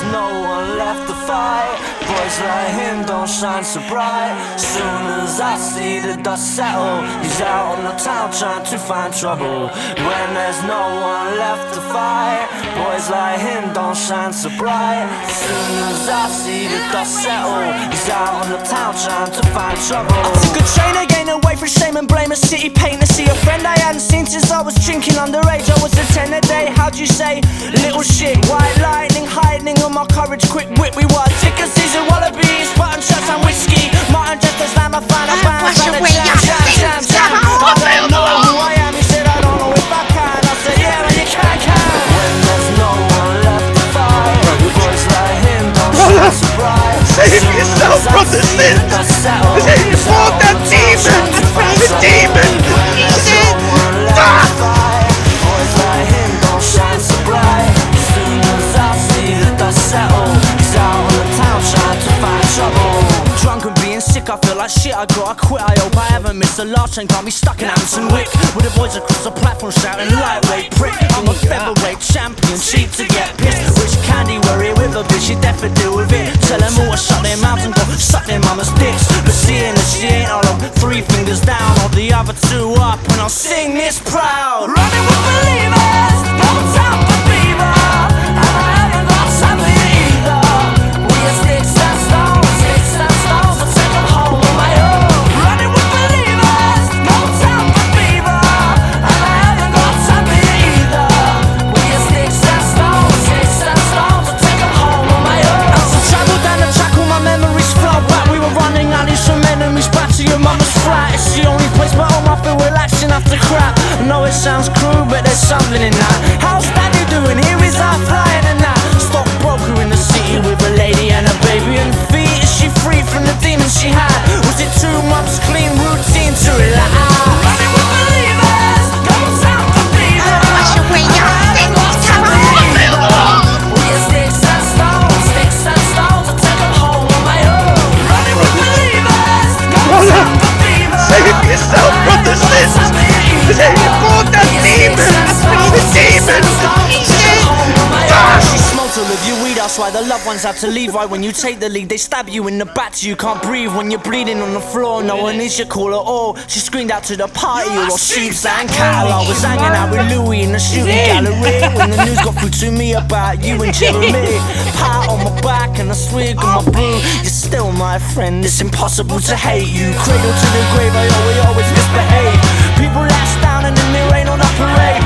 there's no one left to fight, boys like him don't shine so bright. Soon as I see the dust settle, he's out on the town trying to find trouble. When there's no one left to fight, boys like him don't shine so bright. Soon as I see the dust settle, he's out on the town trying to find trouble. I took a train again away from shame and blame, a city pain to see a friend I hadn't seen since I was drinking underage. I was a 10 a day, how'd you say? Little shit, white lightning, hiding on my courage, quick wit. We were ticker season, wallabies, button shirts and whiskey. Martin just a slam, I found a bounce and a jam. I don't know who I am, he said I don't know if I can. I said yeah, man, you can. When there's no one left to fight, boys like him don't shine so bright. Save yourself from the sins. Save you fought that demon. The demon. Boys like him don't shine so bright. As soon as I see the dust settle, he's out on the town trying to find trouble. Drunk and being sick, I feel like shit, I gotta quit. I hope I haven't missed the last train, got me stuck in Hampton Wick, with the boys across the platform shouting lightweight prick. I'm a featherweight champion, cheap to get pissed. Wish candy were here with a bitch, she'd definitely deal with it. Tell them all to shut their mouths and go suck their mama's dicks. But seeing that she ain't all up, 3 fingers down, or the other 2 up, and I'll sing this proud. Running with believers, no time for fever, and I haven't got time for you either. We are sticks and stones, so take them home on my own. Running with believers, no time for fever, and I haven't got time for you either. We are sticks and stones, so take them home on my own. As I travel down the track, all my memories flow back. We were running alleys from enemies back to your mama's flat. It's the only place my home I feel relaxing after crap. I know it sounds cruel, but there's something in that. How's daddy doing? Here is our flying and that. Stockbroker in the city with a lady and a baby and feet. Is she free from the demons she had? Was it 2 months clean routine to relax? Running with believers, no time for fever. We are sticks and stones, so take them home on my own. Running with believers, no time for fever. Save yourself from the sins. Save you fought that demon. The demon. She smokes all of your weed, that's why the loved ones have to leave. Right when you take the lead, they stab you in the back till you can't breathe. When you're bleeding on the floor, no one is your call at all. She screamed out to the party, all shoots and cattle. I was hanging out with Louis in the shooting gallery when the news got through to me about you and Jeremy. Pat on my back and a swig on my brew. You're still my friend, it's impossible to hate you. Cradle to the grave, I always misbehave. People last down and then they rain on a parade.